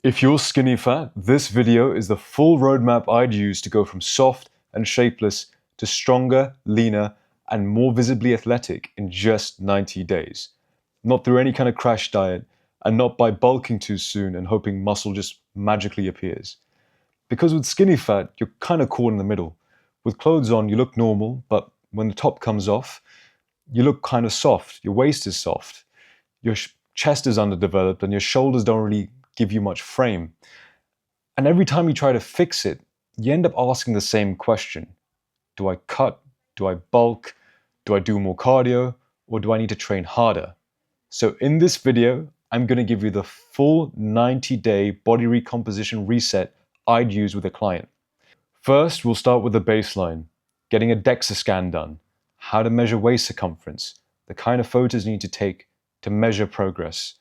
If you're skinny fat, this video is the full roadmap I'd use to go from soft and shapeless to stronger, leaner, and more visibly athletic in just 90 days. Not through any kind of crash diet, and not by bulking too soon and hoping muscle just magically appears. Because with skinny fat, you're kind of caught in the middle. With clothes on, you look normal, but when the top comes off, you look kind of soft. Your waist is soft. Your chest is underdeveloped, and your shoulders don't really give you much frame. And every time you try to fix it, you end up asking the same question. Do I cut? Do I bulk? Do I do more cardio? Or do I need to train harder? So in this video, I'm going to give you the full 90-day body recomposition reset I'd use with a client. First, we'll start with the baseline, getting a DEXA scan done, how to measure waist circumference, the kind of photos you need to take to measure progress.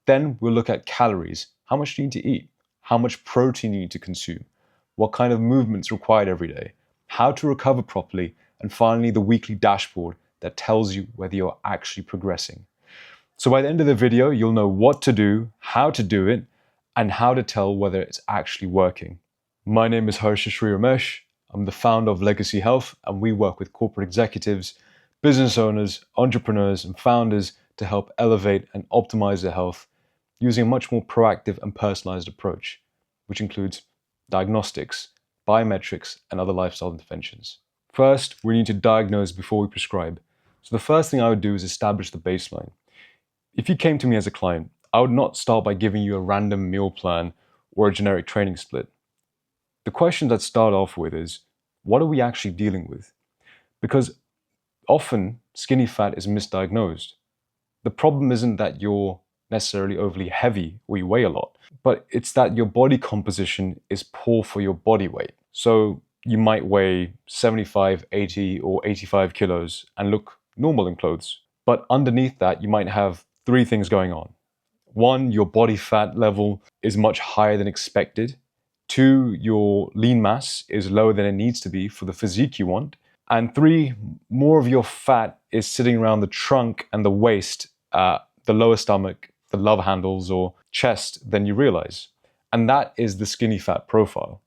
Then we'll look at calories. How much do you need to eat? How much protein you need to consume? What kind of movements required every day? How to recover properly? And finally, the weekly dashboard that tells you whether you're actually progressing. So by the end of the video, you'll know what to do, how to do it, and how to tell whether it's actually working. My name is Sri-Ramesh. I'm the founder of Legacy Health, and we work with corporate executives, business owners, entrepreneurs, and founders to help elevate and optimize their health using a much more proactive and personalized approach, which includes diagnostics, biometrics, and other lifestyle interventions. First, we need to diagnose before we prescribe. So the first thing I would do is establish the baseline. If you came to me as a client, I would not start by giving you a random meal plan or a generic training split. The questions I'd start off with is, what are we actually dealing with? Because often skinny fat is misdiagnosed. The problem isn't that you're necessarily overly heavy or you weigh a lot, but it's that your body composition is poor for your body weight. So you might weigh 75, 80, or 85 kilos and look normal in clothes. But underneath that, you might have three things going on. One, your body fat level is much higher than expected. Two, your lean mass is lower than it needs to be for the physique you want. And three, more of your fat is sitting around the trunk and the waist, the lower stomach, the love handles or chest than you realize. And that is the skinny fat profile.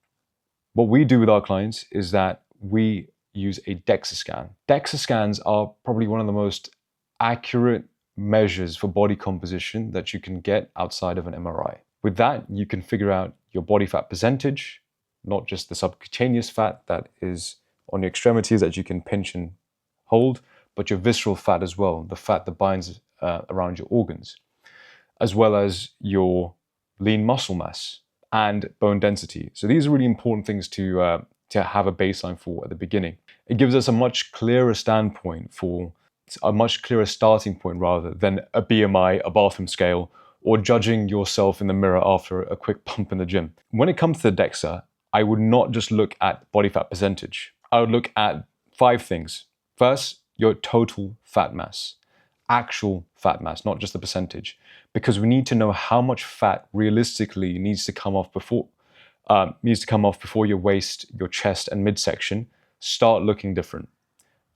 What we do with our clients is that we use a DEXA scan. DEXA scans are probably one of the most accurate measures for body composition that you can get outside of an MRI. With that, you can figure out your body fat percentage, not just the subcutaneous fat that is on your extremities that you can pinch and hold, but your visceral fat as well, the fat that binds around your organs, as well as your lean muscle mass and bone density. So these are really important things to have a baseline for at the beginning. It gives us a much clearer standpoint for a much clearer starting point rather than a BMI, a bathroom scale, or judging yourself in the mirror after a quick pump in the gym. When it comes to the DEXA, I would not just look at body fat percentage. I would look at 5 things. First, your total fat mass, actual fat mass, not just the percentage, because we need to know how much fat realistically needs to come off before your waist, your chest, and midsection start looking different.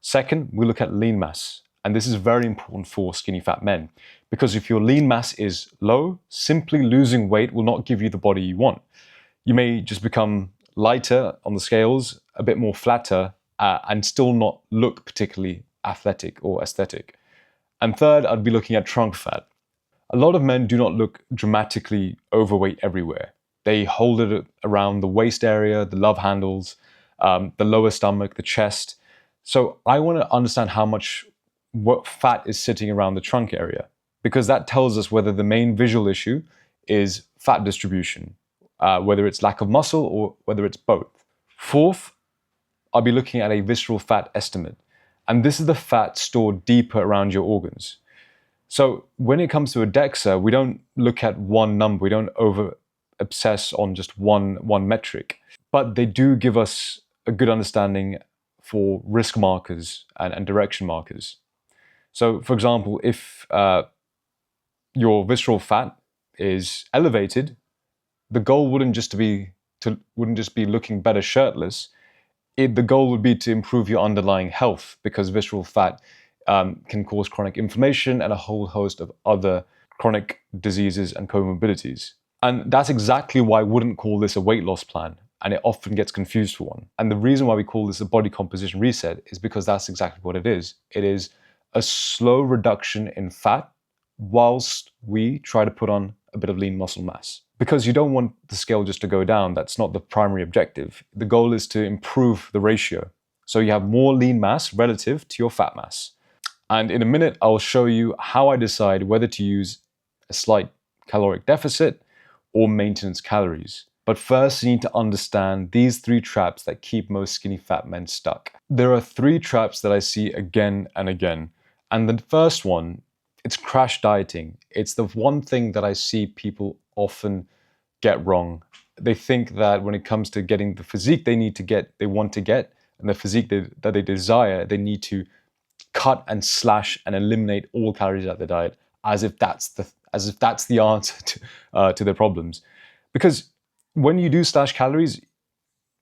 Second, we look at lean mass. And this is very important for skinny fat men, because if your lean mass is low, simply losing weight will not give you the body you want. You may just become lighter on the scales, a bit more flatter, and still not look particularly athletic or aesthetic. And third, I'd be looking at trunk fat. A lot of men do not look dramatically overweight everywhere. They hold it around the waist area, the love handles, the lower stomach, the chest. So I want to understand what fat is sitting around the trunk area, because that tells us whether the main visual issue is fat distribution, whether it's lack of muscle or whether it's both. Fourth, I'll be looking at a visceral fat estimate. And this is the fat stored deeper around your organs. So when it comes to a DEXA, we don't look at one number. We don't over-obsess on just one metric. But they do give us a good understanding for risk markers and direction markers. So for example, if your visceral fat is elevated, the goal wouldn't just be looking better shirtless. The goal would be to improve your underlying health, because visceral fat can cause chronic inflammation and a whole host of other chronic diseases and comorbidities. And that's exactly why I wouldn't call this a weight loss plan, and it often gets confused for one. And the reason why we call this a body composition reset is because that's exactly what it is. It is a slow reduction in fat whilst we try to put on a bit of lean muscle mass. Because you don't want the scale just to go down, that's not the primary objective. The goal is to improve the ratio. So you have more lean mass relative to your fat mass. And in a minute, I'll show you how I decide whether to use a slight caloric deficit or maintenance calories. But first, you need to understand these 3 traps that keep most skinny fat men stuck. There are 3 traps that I see again and again. And the first one, it's crash dieting. It's the one thing that I see people often get wrong. They think that when it comes to getting the physique they want to get, and the physique that they desire, they need to cut and slash and eliminate all calories out of their diet, as if that's the answer to their problems. Because when you do slash calories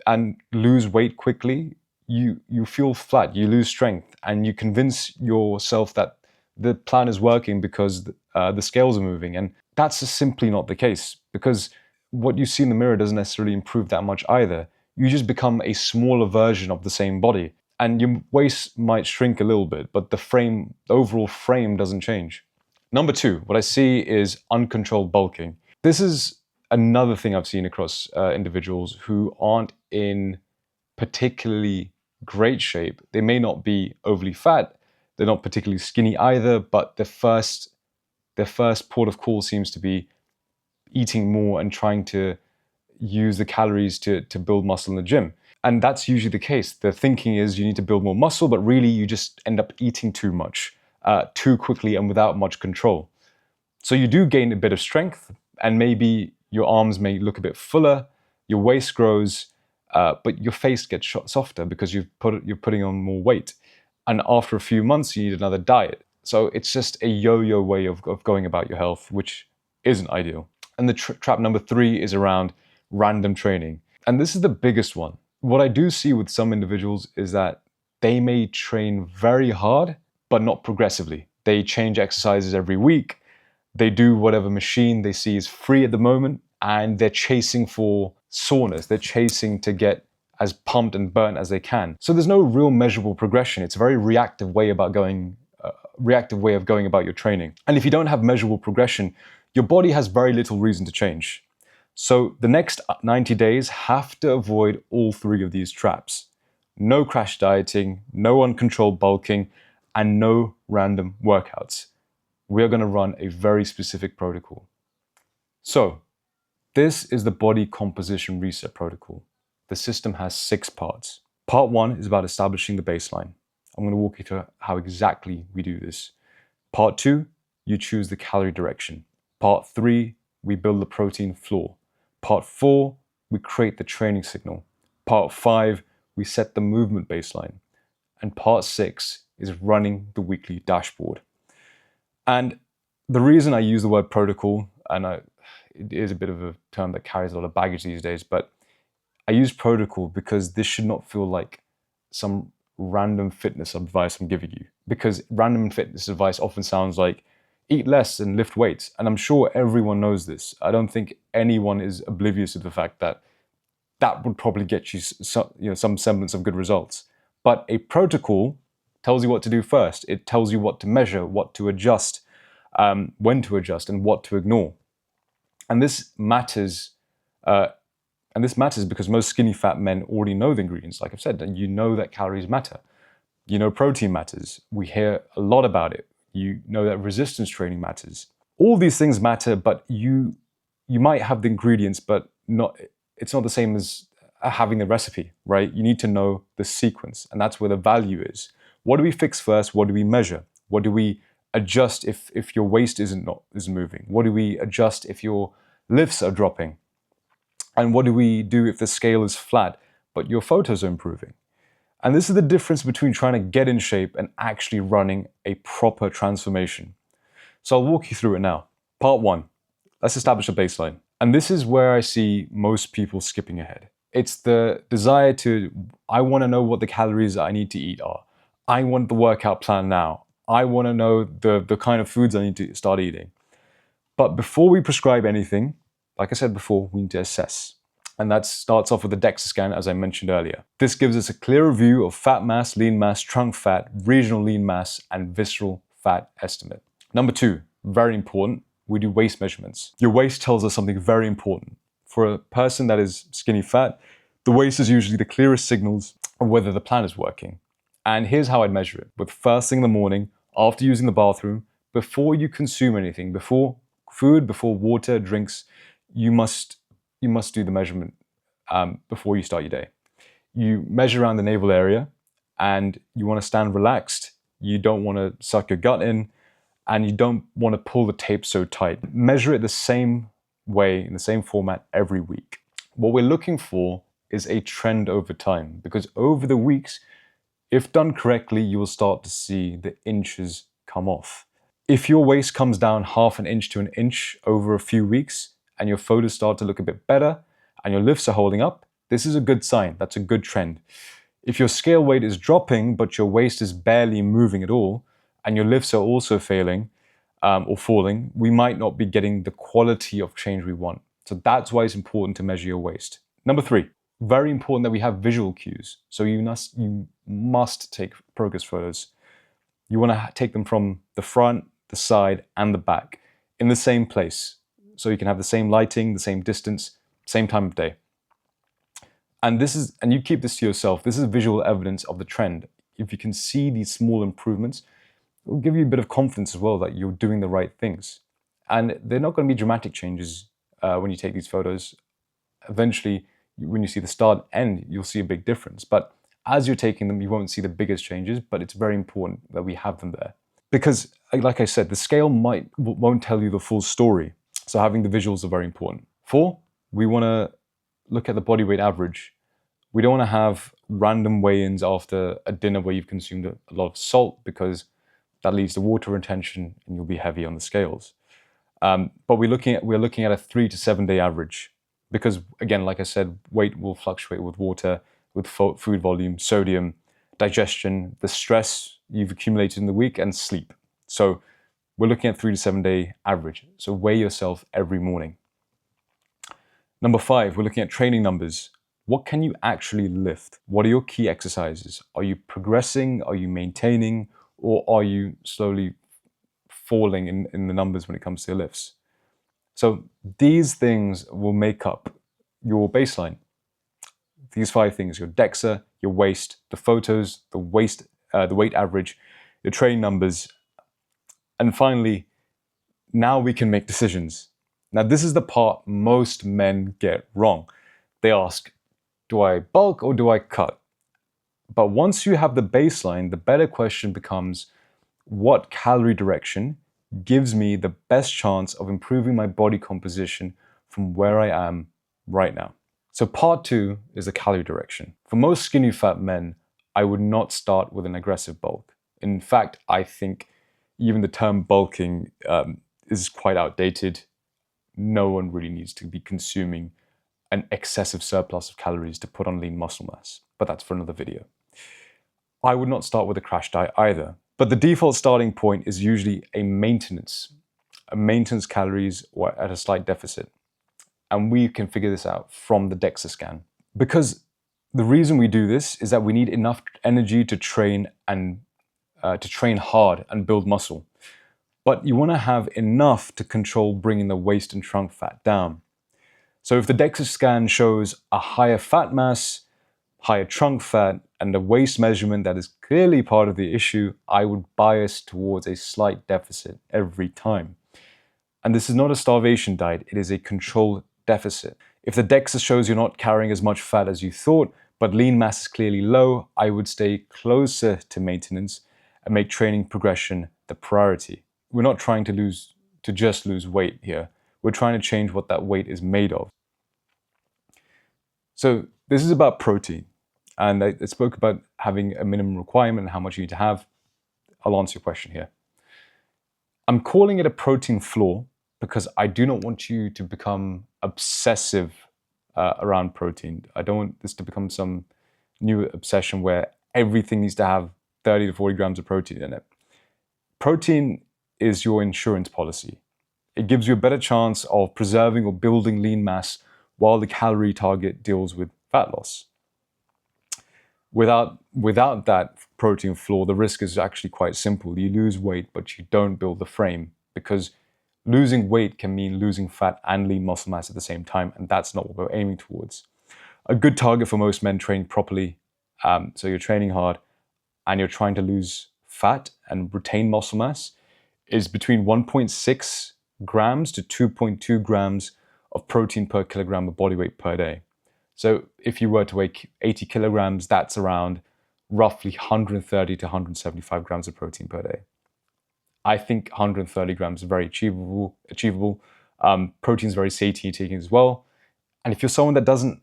and lose weight quickly, you feel flat, you lose strength, and you convince yourself that the plan is working because the scales are moving. And that's just simply not the case, because what you see in the mirror doesn't necessarily improve that much either. You just become a smaller version of the same body. And your waist might shrink a little bit, but the overall frame doesn't change. Number 2, what I see is uncontrolled bulking. This is another thing I've seen across individuals who aren't in particularly great shape. They may not be overly fat, they're not particularly skinny either, but their first port of call seems to be eating more and trying to use the calories to build muscle in the gym. And that's usually the case. The thinking is you need to build more muscle, but really you just end up eating too much, too quickly and without much control. So you do gain a bit of strength, and maybe your arms may look a bit fuller, your waist grows, but your face gets softer because you're putting on more weight. And after a few months, you need another diet. So it's just a yo-yo way of going about your health, which isn't ideal. And the trap number 3 is around random training. And this is the biggest one. What I do see with some individuals is that they may train very hard, but not progressively. They change exercises every week. They do whatever machine they see is free at the moment, and they're chasing for soreness. They're chasing to get as pumped and burnt as they can. So there's no real measurable progression. It's a very reactive way of going about your training. And if you don't have measurable progression, your body has very little reason to change. So the next 90 days have to avoid all 3 of these traps. No crash dieting, no uncontrolled bulking, and no random workouts. We are going to run a very specific protocol. So this is the body composition reset protocol. The system has 6 parts. Part 1 is about establishing the baseline. I'm going to walk you through how exactly we do this. Part 2, you choose the calorie direction. Part 3, we build the protein floor. Part 4, we create the training signal. Part 5, we set the movement baseline. And part 6 is running the weekly dashboard. And the reason I use the word protocol, and it is a bit of a term that carries a lot of baggage these days, but I use protocol because this should not feel like some random fitness advice I'm giving you. Because random fitness advice often sounds like eat less and lift weights. And I'm sure everyone knows this. I don't think anyone is oblivious to the fact that that would probably get you some semblance of good results. But a protocol tells you what to do first. It tells you what to measure, what to adjust, when to adjust, and what to ignore. And this matters. Because most skinny fat men already know the ingredients, like I've said, and you know that calories matter. You know protein matters. We hear a lot about it. You know that resistance training matters. All these things matter, but you might have the ingredients, but it's not the same as having the recipe, right? You need to know the sequence, and that's where the value is. What do we fix first? What do we measure? What do we adjust if your waist isn't moving? What do we adjust if your lifts are dropping? And what do we do if the scale is flat, but your photos are improving? And this is the difference between trying to get in shape and actually running a proper transformation. So I'll walk you through it now. Part 1, let's establish a baseline. And this is where I see most people skipping ahead. It's the desire I want to know what the calories I need to eat are. I want the workout plan now. I want to know the kind of foods I need to start eating. But before we prescribe anything, like I said before, we need to assess. And that starts off with the DEXA scan, as I mentioned earlier. This gives us a clearer view of fat mass, lean mass, trunk fat, regional lean mass, and visceral fat estimate. Number 2, very important, we do waist measurements. Your waist tells us something very important. For a person that is skinny fat, the waist is usually the clearest signals of whether the plan is working. And here's how I'd measure it. With first thing in the morning, after using the bathroom, before you consume anything, before food, before water, drinks, you must do the measurement before you start your day. You measure around the navel area, and you want to stand relaxed. You don't want to suck your gut in, and you don't want to pull the tape so tight. Measure it the same way, in the same format every week. What we're looking for is a trend over time, because over the weeks, if done correctly, you will start to see the inches come off. If your waist comes down ½ inch to 1 inch over a few weeks, and your photos start to look a bit better, and your lifts are holding up, this is a good sign. That's a good trend. If your scale weight is dropping, but your waist is barely moving at all, and your lifts are also failing or falling, we might not be getting the quality of change we want. So that's why it's important to measure your waist. Number 3, very important that we have visual cues. So you must take progress photos. You want to take them from the front, the side, and the back in the same place. So you can have the same lighting, the same distance, same time of day. And you keep this to yourself. This is visual evidence of the trend. If you can see these small improvements, it will give you a bit of confidence as well that you're doing the right things. And they're not going to be dramatic changes when you take these photos. Eventually, when you see the start and end, you'll see a big difference. But as you're taking them, you won't see the biggest changes, but it's very important that we have them there. Because, like I said, the scale won't tell you the full story. So having the visuals are very important. 4, we want to look at the body weight average. We don't want to have random weigh-ins after a dinner where you've consumed a lot of salt, because that leads to water retention and you'll be heavy on the scales. But we're looking at a 3 to 7 day average, because again, like I said, weight will fluctuate with water, with food volume, sodium, digestion, the stress you've accumulated in the week, and sleep. So we're looking at 3 to 7 day average. So weigh yourself every morning. Number 5, we're looking at training numbers. What can you actually lift? What are your key exercises? Are you progressing? Are you maintaining? Or are you slowly falling in the numbers when it comes to your lifts? So these things will make up your baseline. These 5 things: your DEXA, your waist, the photos, the weight average, your training numbers, and finally, now we can make decisions. Now, this is the part most men get wrong. They ask, do I bulk or do I cut? But once you have the baseline, the better question becomes, what calorie direction gives me the best chance of improving my body composition from where I am right now? So part 2 is the calorie direction. For most skinny fat men, I would not start with an aggressive bulk. In fact, I think even the term bulking is quite outdated. No one really needs to be consuming an excessive surplus of calories to put on lean muscle mass, but that's for another video. I would not start with a crash diet either, but the default starting point is usually a maintenance calories or at a slight deficit. And we can figure this out from the DEXA scan. Because the reason we do this is that we need enough energy to train hard and build muscle. But you want to have enough to control bringing the waist and trunk fat down. So if the DEXA scan shows a higher fat mass, higher trunk fat, and a waist measurement that is clearly part of the issue, I would bias towards a slight deficit every time. And this is not a starvation diet, it is a controlled deficit. If the DEXA shows you're not carrying as much fat as you thought, but lean mass is clearly low, I would stay closer to maintenance and make training progression the priority. We're not trying to just lose weight here. We're trying to change what that weight is made of. So this is about protein. And I spoke about having a minimum requirement and how much you need to have. I'll answer your question here. I'm calling it a protein floor because I do not want you to become obsessive around protein. I don't want this to become some new obsession where everything needs to have 30 to 40 grams of protein in it. Protein is your insurance policy. It gives you a better chance of preserving or building lean mass while the calorie target deals with fat loss. Without that protein floor, the risk is actually quite simple. You lose weight, but you don't build the frame, because losing weight can mean losing fat and lean muscle mass at the same time, and that's not what we're aiming towards. A good target for most men training properly, so you're training hard and you're trying to lose fat and retain muscle mass, is between 1.6 grams to 2.2 grams of protein per kilogram of body weight per day. So if you were to weigh 80 kilograms, that's around roughly 130 to 175 grams of protein per day. I think 130 grams is very achievable. Protein is very satiating as well. And if you're someone that doesn't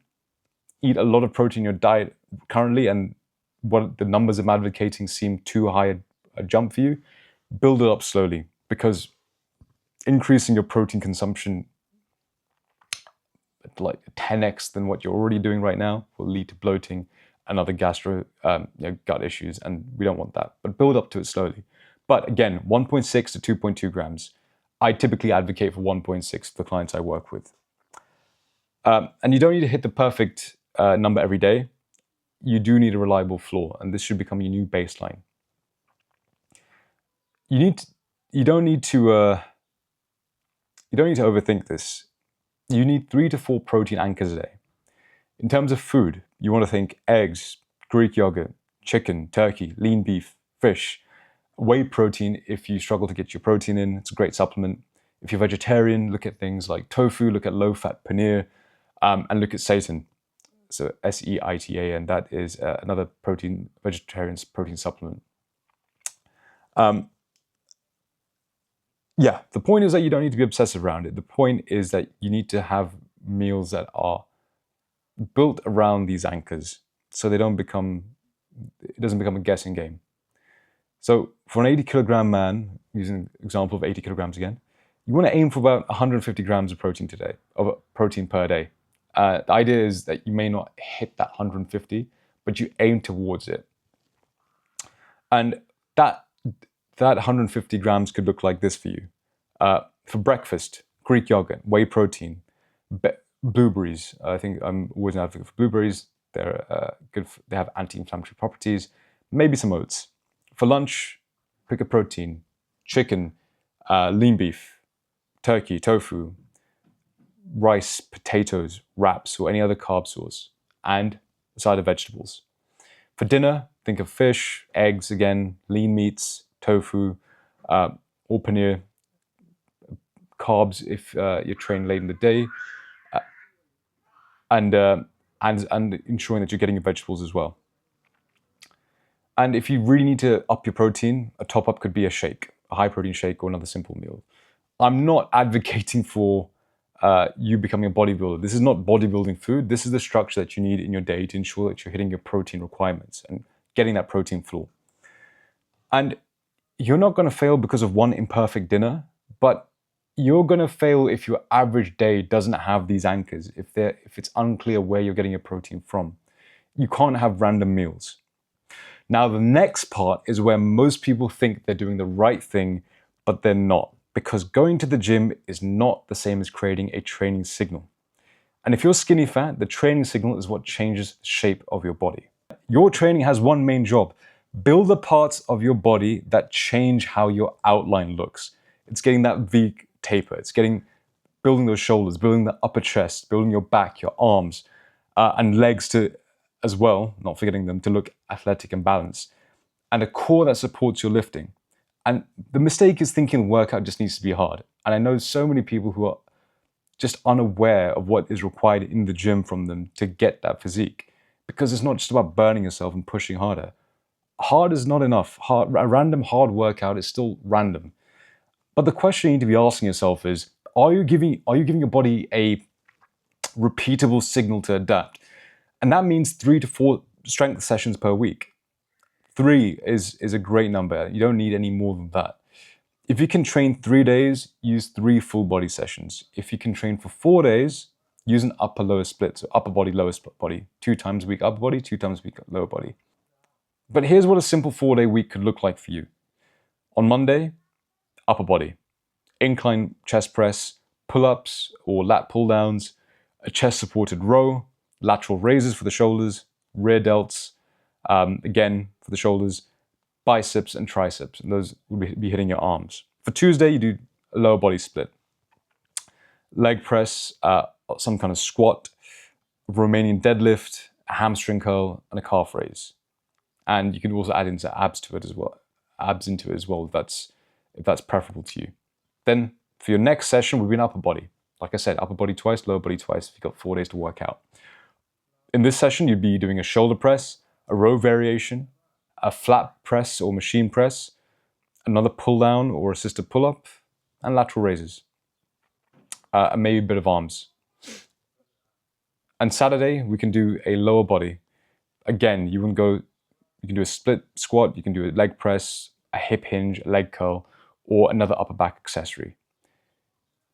eat a lot of protein in your diet currently, and what the numbers I'm advocating seem too high a jump for you, build it up slowly, because increasing your protein consumption at like 10x than what you're already doing right now will lead to bloating and other gut issues, and we don't want that. But build up to it slowly. But again, 1.6 to 2.2 grams. I typically advocate for 1.6 for the clients I work with. And you don't need to hit the perfect number every day. You do need a reliable floor, and this should become your new baseline. You don't need to overthink this. You need 3 to 4 protein anchors a day. In terms of food, you want to think eggs, Greek yogurt, chicken, turkey, lean beef, fish. Whey protein, if you struggle to get your protein in, it's a great supplement. If you're vegetarian, look at things like tofu, look at low-fat paneer, and look at seitan. So SEITA, and that is another vegetarian protein supplement. Yeah, the point is that you don't need to be obsessive around it. The point is that you need to have meals that are built around these anchors, so it doesn't become a guessing game. So for an 80 kilogram man, using an example of 80 kilograms again, you want to aim for about 150 grams of protein per day. The idea is that you may not hit that 150, but you aim towards it. And that 150 grams could look like this for you. For breakfast, Greek yogurt, whey protein, blueberries. I think I'm always an advocate for blueberries. They're good. They have anti-inflammatory properties. Maybe some oats. For lunch, pick a protein: chicken, lean beef, turkey, tofu, rice, potatoes, wraps, or any other carb source, and a side of vegetables. For dinner, think of fish, eggs again, lean meats, tofu, or paneer, carbs if you're training late in the day, and ensuring that you're getting your vegetables as well. And if you really need to up your protein, a top-up could be a shake, a high-protein shake, or another simple meal. I'm not advocating for you becoming a bodybuilder. This is not bodybuilding food. This is the structure that you need in your day to ensure that you're hitting your protein requirements and getting that protein floor. And you're not going to fail because of one imperfect dinner, but you're going to fail if your average day doesn't have these anchors, if it's unclear where you're getting your protein from. You can't have random meals. Now, the next part is where most people think they're doing the right thing, but they're not, because going to the gym is not the same as creating a training signal. And if you're skinny fat, the training signal is what changes the shape of your body. Your training has one main job: build the parts of your body that change how your outline looks. It's getting that V taper. It's building those shoulders, building the upper chest, building your back, your arms, and legs as well, not forgetting them, to look athletic and balanced, and a core that supports your lifting. And the mistake is thinking the workout just needs to be hard. And I know so many people who are just unaware of what is required in the gym from them to get that physique, because it's not just about burning yourself and pushing harder. Hard is not enough. A random hard workout is still random. But the question you need to be asking yourself is, are you giving your body a repeatable signal to adapt? And that means 3 to 4 strength sessions per week. 3 is a great number. You don't need any more than that. If you can train 3 days, use 3 full body sessions. If you can train for 4 days, use an upper-lower split, so upper body, lower body. 2 times a week upper body, 2 times a week lower body. But here's what a simple 4-day week could look like for you. On Monday, upper body, incline chest press, pull-ups or lat pull-downs, a chest-supported row, lateral raises for the shoulders, rear delts, again for the shoulders, biceps and triceps, and those will be hitting your arms. For Tuesday, you do a lower body split. Leg press, some kind of squat, Romanian deadlift, a hamstring curl, and a calf raise. And you can also add into abs into it as well, if that's preferable to you. Then for your next session, we'll be in upper body. Like I said, upper body twice, lower body twice, if you've got 4 days to work out. In this session, you'd be doing a shoulder press, a row variation, a flat press or machine press, another pull down or assisted pull up, and lateral raises, and maybe a bit of arms. And Saturday, we can do a lower body. Again, you can do a split squat, you can do a leg press, a hip hinge, a leg curl, or another upper back accessory.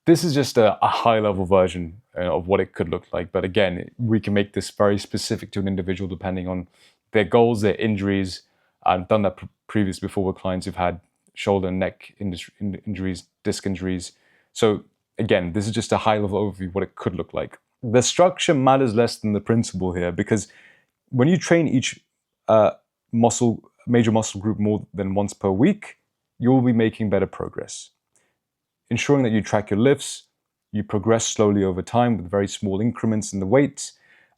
This is just a high-level version of what it could look like. But again, we can make this very specific to an individual depending on their goals, their injuries. I've done that previously before with clients who've had shoulder and neck injuries, disc injuries. So again, this is just a high-level overview of what it could look like. The structure matters less than the principle here, because when you train each major muscle group more than once per week, you'll be making better progress. Ensuring that you track your lifts, you progress slowly over time with very small increments in the weights,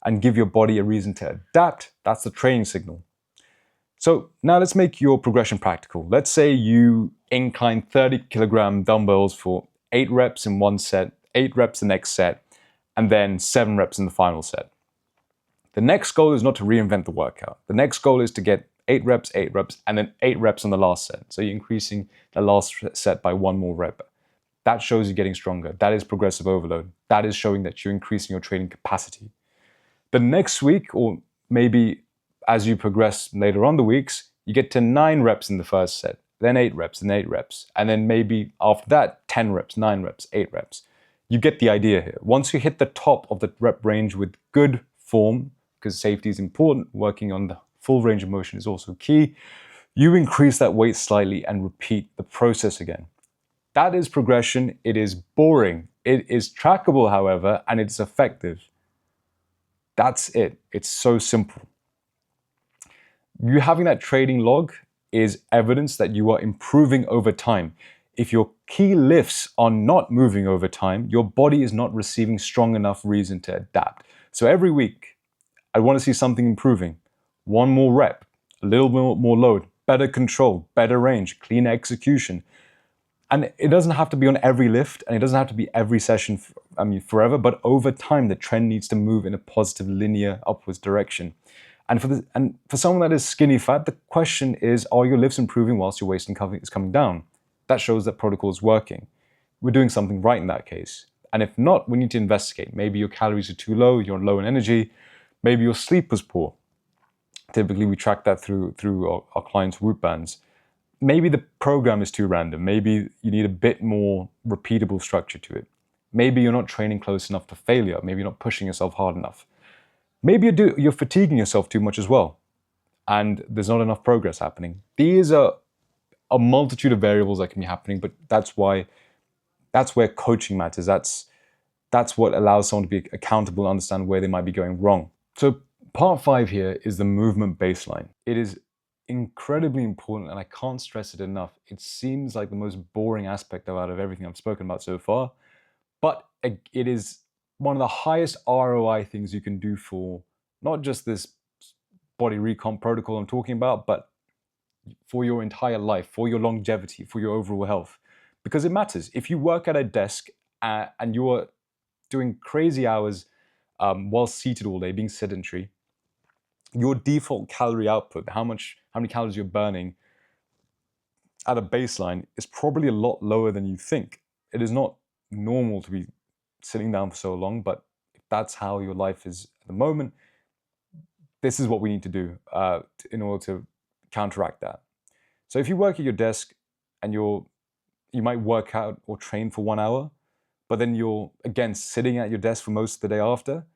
and give your body a reason to adapt, that's the training signal. So now let's make your progression practical. Let's say you incline 30 kilogram dumbbells for 8 reps in one set, 8 reps the next set, and then 7 reps in the final set. The next goal is not to reinvent the workout. The next goal is to get 8 reps, and then 8 reps on the last set. So you're increasing the last set by 1 more rep. That shows you're getting stronger. That is progressive overload. That is showing that you're increasing your training capacity. The next week, or maybe as you progress later on the weeks, you get to 9 reps in the first set, then 8 reps, and 8 reps. And then maybe after that, 10 reps, 9 reps, 8 reps. You get the idea here. Once you hit the top of the rep range with good form, because safety is important, working on the full range of motion is also key, you increase that weight slightly and repeat the process again. That is progression. It is boring. It is trackable, however, and it's effective. That's it. It's so simple. You having that training log is evidence that you are improving over time. If your key lifts are not moving over time, your body is not receiving strong enough reason to adapt. So every week, I want to see something improving. 1 more rep, a little bit more load, better control, better range, cleaner execution. And it doesn't have to be on every lift, and it doesn't have to be every session, forever, but over time, the trend needs to move in a positive linear upwards direction. And for someone that is skinny fat, the question is, are your lifts improving whilst your waist is coming down? That shows that protocol is working. We're doing something right in that case. And if not, we need to investigate. Maybe your calories are too low, you're low in energy, maybe your sleep was poor. Typically, we track that through our clients' Whoop bands. Maybe the program is too random. Maybe you need a bit more repeatable structure to it. Maybe you're not training close enough to failure. Maybe you're not pushing yourself hard enough. Maybe you're fatiguing yourself too much as well, and there's not enough progress happening. These are a multitude of variables that can be happening, but that's where coaching matters. That's what allows someone to be accountable and understand where they might be going wrong. So part 5 here is the movement baseline. It is incredibly important, and I can't stress it enough. It seems like the most boring aspect out of everything I've spoken about so far, but it is one of the highest ROI things you can do for not just this body recomp protocol I'm talking about, but for your entire life, for your longevity, for your overall health. Because it matters. If you work at a desk and you're doing crazy hours while seated all day, being sedentary, your default calorie output, how many calories you're burning at a baseline, is probably a lot lower than you think. It is not normal to be sitting down for so long, but if that's how your life is at the moment, this is what we need to do in order to counteract that. So if you work at your desk and you might work out or train for 1 hour, but then you're again sitting at your desk for most of the day after,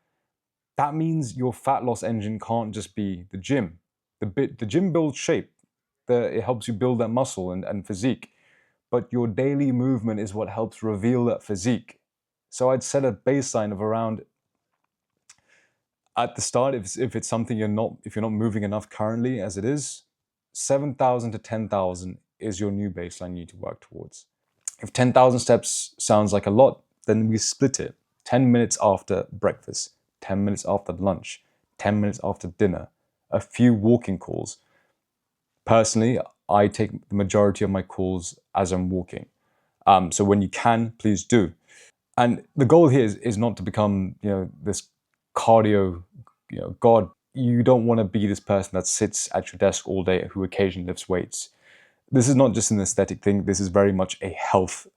that means your fat loss engine can't just be the gym. The gym builds shape. It helps you build that muscle and physique. but your daily movement is what helps reveal that physique. So I'd set a baseline of around, at the start, if it's something if you're not moving enough currently as it is, 7,000 to 10,000 is your new baseline you need to work towards. If 10,000 steps sounds like a lot, then we split it. 10 minutes after breakfast, 10 minutes after lunch, 10 minutes after dinner, a few walking calls. Personally, I take the majority of my calls as I'm walking. So when you can, please do. And the goal here is not to become, this cardio, god. You don't want to be this person that sits at your desk all day who occasionally lifts weights. This is not just an aesthetic thing. This is very much a health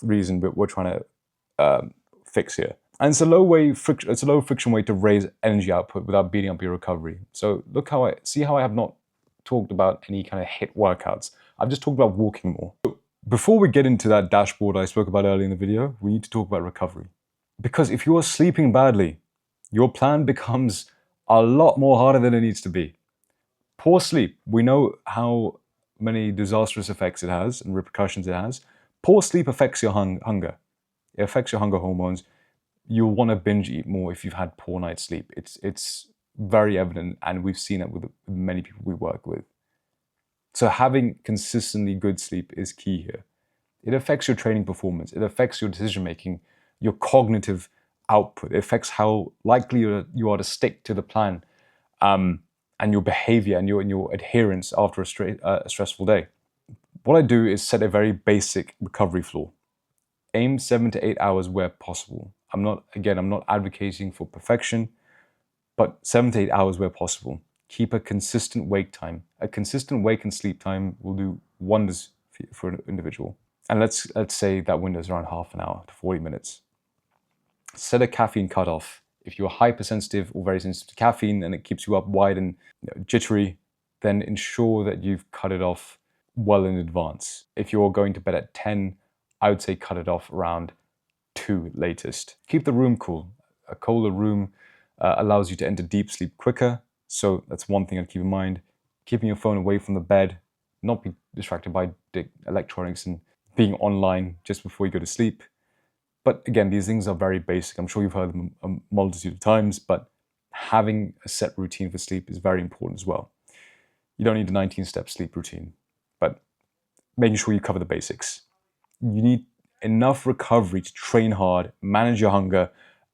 reason we're trying to fix here. And it's a low friction way to raise energy output without beating up your recovery. So look how I have not talked about any kind of HIIT workouts. I've just talked about walking more. Before we get into that dashboard I spoke about earlier in the video, we need to talk about recovery. Because if you are sleeping badly, your plan becomes a lot more harder than it needs to be. Poor sleep, we know how many disastrous effects it has and repercussions it has. Poor sleep affects your hunger. It affects your hunger hormones. You'll want to binge eat more if you've had poor night's sleep. It's very evident, and we've seen it with many people we work with. So having consistently good sleep is key here. It affects your training performance. It affects your decision making, your cognitive output. It affects how likely you are to stick to the plan, and your behavior and your adherence after a stressful day. What I do is set a very basic recovery floor. Aim 7 to 8 hours where possible. I'm not advocating for perfection, but 7 to 8 hours where possible. Keep a consistent wake time. A consistent wake and sleep time will do wonders for an individual. And let's say that window is around half an hour to 40 minutes. Set a caffeine cutoff. If you're hypersensitive or very sensitive to caffeine and it keeps you up wide and jittery, then ensure that you've cut it off well in advance. If you're going to bed at 10, I would say cut it off around 2 latest. Keep the room cool. A colder room allows you to enter deep sleep quicker. So that's one thing I'd keep in mind. Keeping your phone away from the bed, not be distracted by electronics and being online just before you go to sleep. But again, these things are very basic. I'm sure you've heard them a multitude of times, but having a set routine for sleep is very important as well. You don't need a 19-step sleep routine, but making sure you cover the basics. You need enough recovery to train hard, manage your hunger,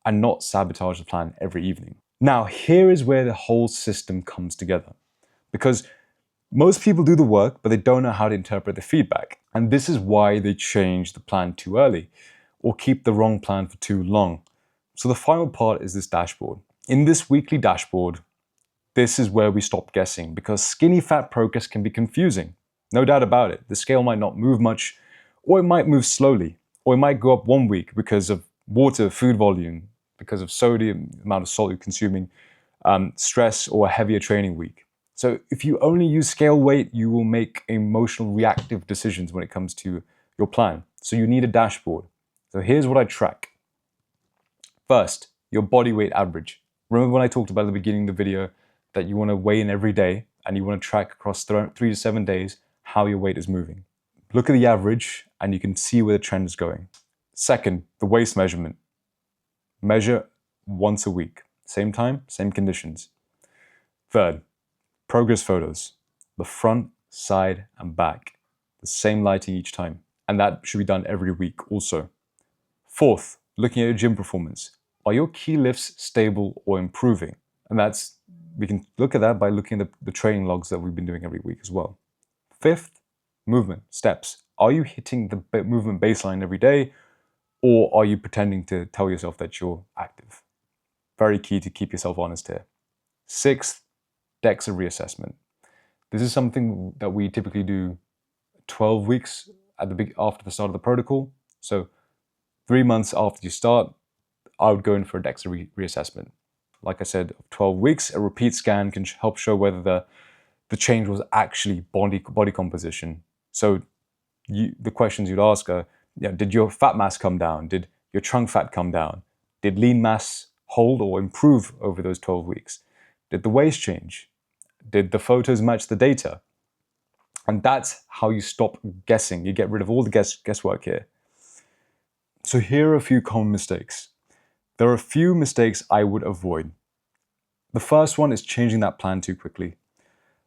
and not sabotage the plan every evening. Now, here is where the whole system comes together. Because most people do the work, but they don't know how to interpret the feedback. And this is why they change the plan too early, or keep the wrong plan for too long. So the final part is this dashboard. In this weekly dashboard, this is where we stop guessing, because skinny fat progress can be confusing. No doubt about it. The scale might not move much, or it might move slowly, or it might go up 1 week because of water, food volume, because of sodium, amount of salt you're consuming, stress, or a heavier training week. So if you only use scale weight, you will make emotional reactive decisions when it comes to your plan. So you need a dashboard. So here's what I track. First, your body weight average. Remember when I talked about at the beginning of the video that you want to weigh in every day and you want to track across 3 to 7 days how your weight is moving. Look at the average and you can see where the trend is going. Second, the waist measurement. Measure once a week. Same time, same conditions. Third, progress photos. The front, side, and back. The same lighting each time. And that should be done every week also. Fourth, looking at your gym performance. Are your key lifts stable or improving? And we can look at that by looking at the training logs that we've been doing every week as well. Fifth, movement, steps. Are you hitting the movement baseline every day, or are you pretending to tell yourself that you're active? Very key to keep yourself honest here. Sixth, DEXA reassessment. This is something that we typically do 12 weeks after the start of the protocol. So 3 months after you start, I would go in for a DEXA reassessment. Like I said, 12 weeks, a repeat scan can help show whether the change was actually body composition. So the questions you'd ask are, did your fat mass come down? Did your trunk fat come down? Did lean mass hold or improve over those 12 weeks? Did the waist change? Did the photos match the data? And that's how you stop guessing. You get rid of all the guesswork here. So here are a few common mistakes. There are a few mistakes I would avoid. The first one is changing that plan too quickly.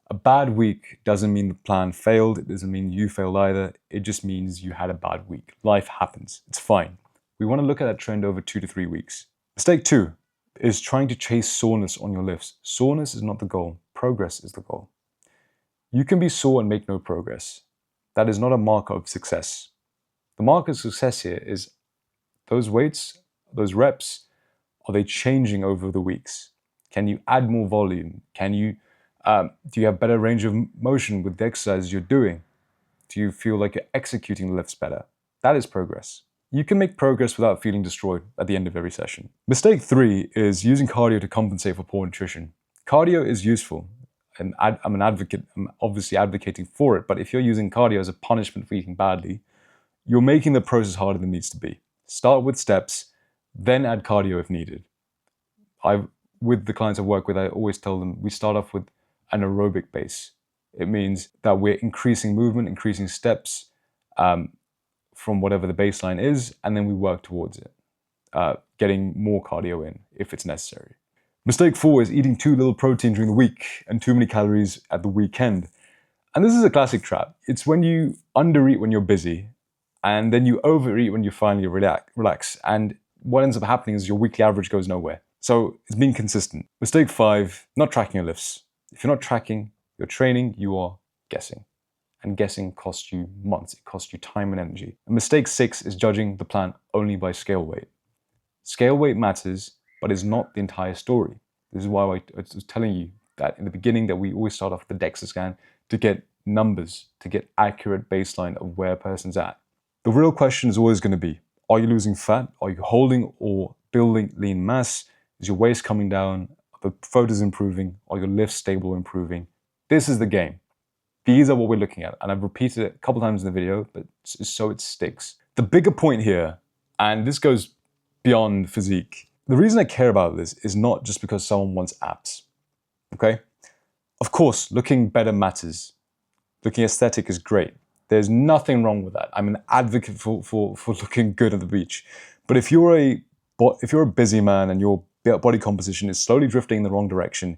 A bad week doesn't mean the plan failed. It doesn't mean you failed either. It just means you had a bad week. Life happens. It's fine. We want to look at that trend over 2 to 3 weeks. Mistake 2 is trying to chase soreness on your lifts. Soreness is not the goal. Progress is the goal. You can be sore and make no progress. That is not a marker of success. The marker of success here is those weights, those reps, are they changing over the weeks? Can you add more volume? Do you have better range of motion with the exercises you're doing? Do you feel like you're executing the lifts better? That is progress. You can make progress without feeling destroyed at the end of every session. Mistake 3 is using cardio to compensate for poor nutrition. Cardio is useful, and I'm an advocate. I'm obviously advocating for it, but if you're using cardio as a punishment for eating badly, you're making the process harder than it needs to be. Start with steps, then add cardio if needed. With the clients I work with, I always tell them we start off with an aerobic base. It means that we're increasing movement, increasing steps from whatever the baseline is, and then we work towards it, getting more cardio in if it's necessary. Mistake 4 is eating too little protein during the week and too many calories at the weekend. And this is a classic trap. It's when you undereat when you're busy, and then you overeat when you finally relax. And what ends up happening is your weekly average goes nowhere. So it's being consistent. Mistake 5, not tracking your lifts. If you're not tracking your training, you are guessing. And guessing costs you months. It costs you time and energy. And mistake 6 is judging the plan only by scale weight. Scale weight matters, but is not the entire story. This is why I was telling you that in the beginning that we always start off with the DEXA scan to get numbers, to get accurate baseline of where a person's at. The real question is always going to be, are you losing fat? Are you holding or building lean mass? Is your waist coming down? Are the photos improving? Are your lifts stable or improving? This is the game. These are what we're looking at. And I've repeated it a couple times in the video, but so it sticks. The bigger point here, and this goes beyond physique, the reason I care about this is not just because someone wants abs, okay? Of course, looking better matters. Looking aesthetic is great. There's nothing wrong with that. I'm an advocate for looking good at the beach. But if you're a busy man and your body composition is slowly drifting in the wrong direction,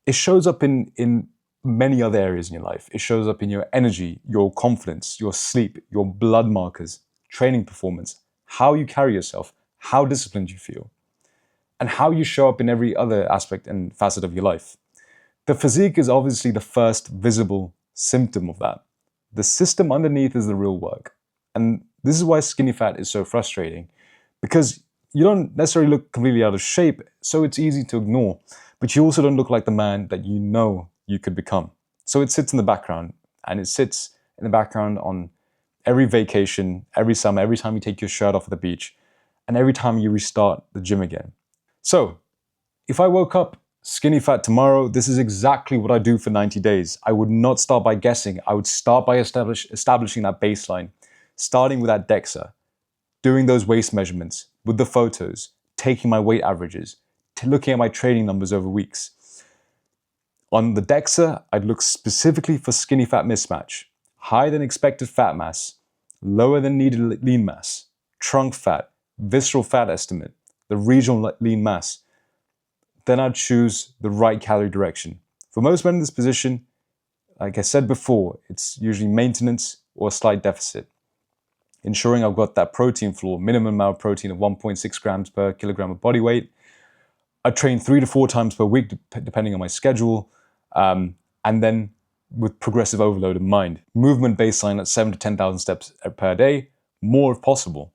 it shows up in many other areas in your life. It shows up in your energy, your confidence, your sleep, your blood markers, training performance, how you carry yourself, how disciplined you feel, and how you show up in every other aspect and facet of your life. The physique is obviously the first visible symptom of that. The system underneath is the real work. And this is why skinny fat is so frustrating, because you don't necessarily look completely out of shape, so it's easy to ignore, but you also don't look like the man that you know you could become. So it sits in the background, and it sits in the background on every vacation, every summer, every time you take your shirt off at the beach, and every time you restart the gym again. So if I woke up skinny fat tomorrow, this is exactly what I do for 90 days. I would not start by guessing. I would start by establishing that baseline, starting with that DEXA, doing those waist measurements with the photos, taking my weight averages, looking at my training numbers over weeks. On the DEXA, I'd look specifically for skinny fat mismatch, higher than expected fat mass, lower than needed lean mass, trunk fat, visceral fat estimate, the regional lean mass. Then I'd choose the right calorie direction. For most men in this position, like I said before, it's usually maintenance or a slight deficit. Ensuring I've got that protein floor, minimum amount of protein of 1.6 grams per kilogram of body weight. I train 3 to 4 times per week, depending on my schedule, and then with progressive overload in mind. Movement baseline at 7 to 10,000 steps per day, more if possible.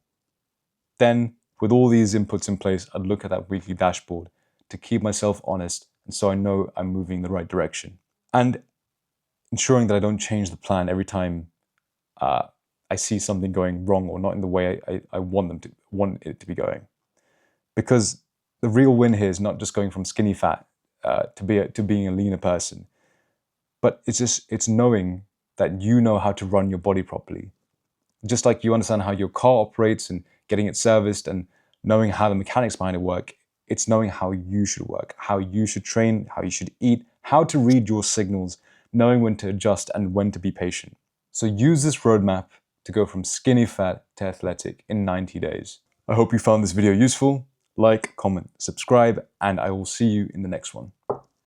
Then, with all these inputs in place, I'd look at that weekly dashboard to keep myself honest, and so I know I'm moving in the right direction. And ensuring that I don't change the plan every time I see something going wrong or not in the way I want it to be going. Because the real win here is not just going from skinny fat to being a leaner person, but it's knowing that you know how to run your body properly. Just like you understand how your car operates and getting it serviced and knowing how the mechanics behind it work, it's knowing how you should work, how you should train, how you should eat, how to read your signals knowing when to adjust and when to be patient. So use this roadmap to go from skinny fat to athletic in 90 days. I hope you found this video useful. Like, comment, subscribe, and I will see you in the next one.